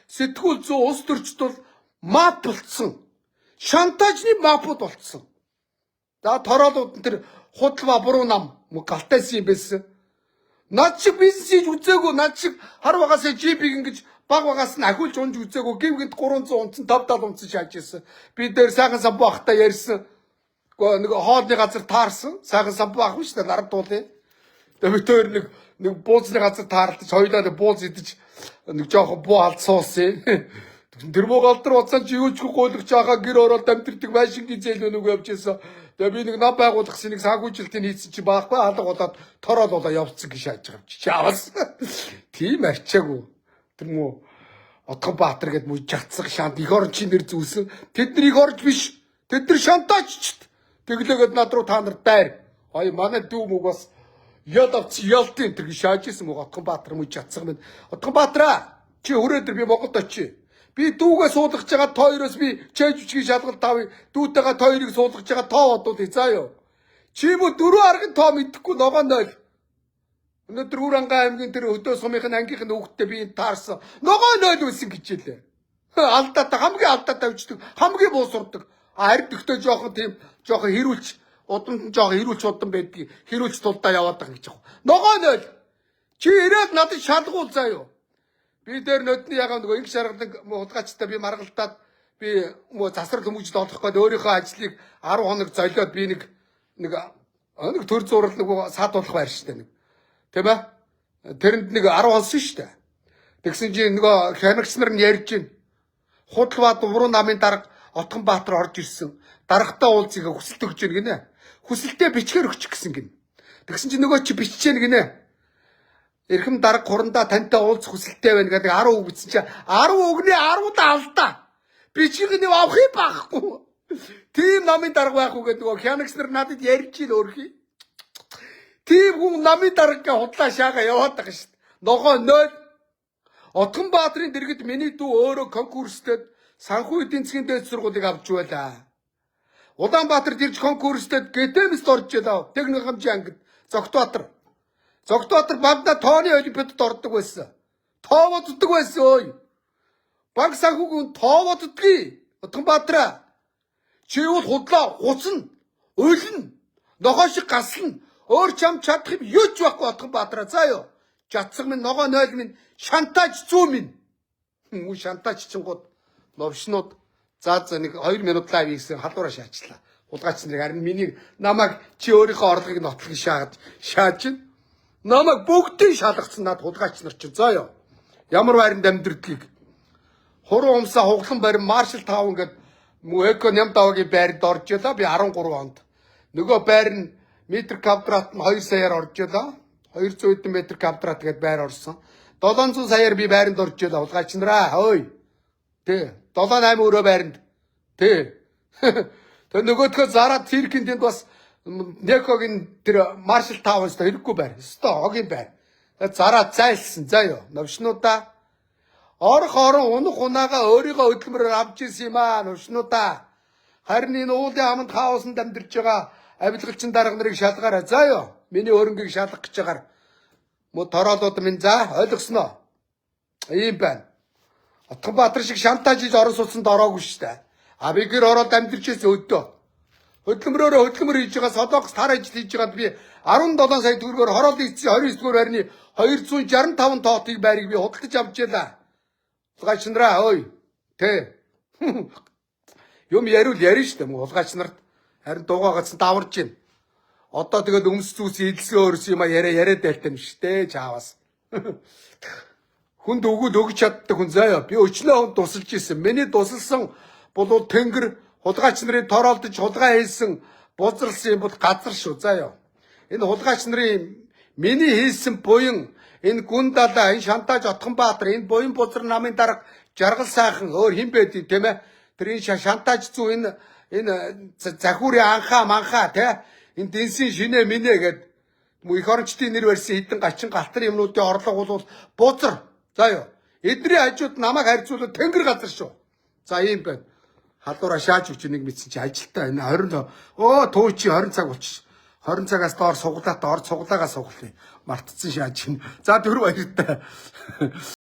сэтгүүл зүй улс төрчд бол мап болцсон. Шантажны мапууд болцсон. За тороолууд тэр худалбаа буруу нам галтайсан юм байсан. Над шиг бизнесийг үзээгүй, над шиг хар багасаа джипийг ингэж баг багаас нь ахиулж унж үзээгүй, гівгэнд 300 унцсан, 50 унцсан шааж ирсэн. Би дээр сайхан самбуу ахтаа ярьсан. Нэг хоолны газар таарсан. Сайхан самбуу ах биш үү нард дуулаа. Тэгээ би тэр нэг буузны газар таарлаж хоёулаа бууз идэж нэг жоохон буу алд суусан. Тэр моголдор уцаан чи юучгүй гуйлгаж байгаа гэр ороод амьдэрдэг машингийн зээл нүг явж ийсэн. Тэгээ би нэг нам байгуулах нэг санхүүжилтийг хийсэн чи баахгүй алга болоод тороол болоо явцсан гэж шааж байгаа юм чи. Чаавас. Тийм арчаагүй. Тэр мөө Отгонбаатар гэд муу жатсаг шант их орончийн нэр зүүсэн. Тэд нар их орж биш. Тэд нар шантааччд. Тэглээгээд над руу та нар дайр. Ой манай дүү мөг бас яд авч ялтын тэр шааж исэн мөг Отгонбаатар муу жатсаг минь. Отгонбаатараа чи өрөөдөр би Монголд очие. Би дүүгээ суулгаж байгаа та хоёроос би чэйж үчгийн шалгалт тавь. Дүүтэйгээ та хоёрыг суулгаж байгаа тоо одууд заа юу. Чи мө дөрөв аргын тоо мэдэхгүй ногоо 0. Өнөөдөр Үранга аймгийн тэр өдөө сумынхын ангийнх нь хүүхдтэй би таарсан. Ногоо 0 үлсэн гэжээлээ. Алдаатай хамгийн алдаатай авчдаг. Хамгийн буусурдаг. Харин өгтөө жоохон тийм жоохон хэрүүлч удамд нь жоохон хэрүүлч удан байдгийг хэрүүлч тулдаа яваад байгаа гэж байна. Ногоо 0. Чи ирээд надад шалгуул заа юу. Би дээр нөдний ягаа нөгөө инх шаргалаг хулгайчтай би маргалтаад би засвар хүмүүжил олох гээд өөрийнхөө ажлыг 10 хоног золиод би нэг төр зурал нэг сад болох байр штэ нэг. Тийм ээ? Тэрэнд нэг 10 хонсон штэ. Тэгсэн чинь нөгөө хянагч нар нь ярьж гин. Худалбаа уруу намын дарга Отгонбаатар орж ирсэн. Даргатай уулзыг хүсэлт өгч гин гинэ. Хүсэлтээ бичгээр өгчих гэсэн гин. Тэгсэн чинь нөгөө чи биччихээн гинэ. Эрхэм дарга хурандаа тантай уулзах хүсэлтэй байна гэдэг 10 үг бичсэн чинь 10 үгний 10-д алдаа. Бичгийг нь авах юм байхгүй. Тийм намын дарга байх уу гэдэг нөгөө хянагч нар надад ярьж ил өөрхий. Тийм хүн намын даргагаа худлаа шаага яваад байгаа шүү дээ. Ногоо 0. Отгонбаатарын дэргэд миний дүү өөрөө конкурстэд санхүү эдийн засгийн дээд сургуулийг авч байлаа. Улаанбаатарт ирж конкурстэд ГТМ-ст орж ялаа. Техник хэмжээ ангид Зогтбаатар. Зогтбаатар бандна тооны олимпиадад ордог байсан. Тооводдаг байсан ой. Банк санхүүгийн тооводдгийг. Отгонбаатараа. Чи юу худлаа хуцна. Уйлна. Ногоо шиг гаслна. Өөр чам чадах юм юу ч байхгүй Отгонбаатараа заа юу. Жатсаг минь ногоо 0 минь шантаж зүү минь. Үу шантаж чингууд новшнууд за нэг 2 минут лайв хийсэн халуураа шаачлаа. Хулгайч нарыг харин миний намайг чи өөрийнхөө орлогыг нотлохыг шааж чинь. Намайг бүгдийг шалгацсан над хулгайч нар чинь заа юу. Ямар байранд амьдрдгийг. Хуруу умсаа хуглан барин маршал таав ингээд эко ням даваагийн байранд орж ялаа би 13 онд. Нөгөө байр нь метр квадрат нь 2 саяар орж ялаа. 200 хэдэн метр квадрат гээд байр орсон. 700 саяар би байранд орж ялаа хулгайч нараа. Ой. Тэ 78 өрөө байранд. Тэ. Тэг нөгөөдхөө зараад циркийн тэнд бас Некогийн тэр маршал тааванс хэрэггүй байр. Өстой огийн байр. Зараа зайлсан заа юу. Новшнуудаа орох орон унах унаага өөрийгөө хөдөлмөрөөр авч ирсэн юм аа новшнуудаа. Харин энэ уулын аманд хаоснд амьдарч байгаа авилгалчин дарга нарыг шалгаарай заа юу. Миний өрөнгийг шалгах гэж байгаа. Мо тороолууд минь за ойлгосноо. Ийм байна. Отгонбаатар шиг шантаж хийж орон сууцанд ороогүй штэ. А би гэр ороод амьдарч ирсэн өдөө. Хөдөлмөрөөр хөдөлмөр хийж байгаа Солонгос тар ажил хийж байгаад би 17 сая төгрөгөөр хороолын эцсийн 29 дугаар байрны 265 тоотыг байрыг би худалдаж авч ялаа. Хулгайч нараа ой. Тэ. Юм яриул ярина штэ мөн хулгайч нарт. Харин дуугаагаас даварж гин. Одоо тэгээд өмс зүс эдэлсээ өөрс юм яриад байлтай юм штэ чаавас. Хүнд өгөөд өгч чаддаг хүн заяа. Би өчнөө хүн тусалж исэн. Миний тусалсан бол тэнгэр хулгайч нарын тороолдож хулгай хийсэн бузралсан юм бол газар шүү заа юу. Энэ хулгайч нарын миний хийсэн буян энэ гүндалаа энэ шантаж Отгонбаатар энэ буян бузар намын дарга жаргал сайхан өөр хин байдгийг тийм ээ. Тэр энэ шантаж зүү энэ захиурын анхаа тий энэ дэнсийн шинэ минэ гэд их орончдын нэр барьсан хідэн гачин галтар юмнуудын орлого бол бузар заа юу. Эдний хажууд намайг харьцуулаад тэнгэр газар шүү. За ийм байна. Халуураа шааж өгч нэг мэдсэн чи ажилтаа энэ 20 туу чи 20 цаг болчих. 20 цагаас доор суглаат орж суглаагаа суглая. Мартцсан шааж гин. За төр баяртай.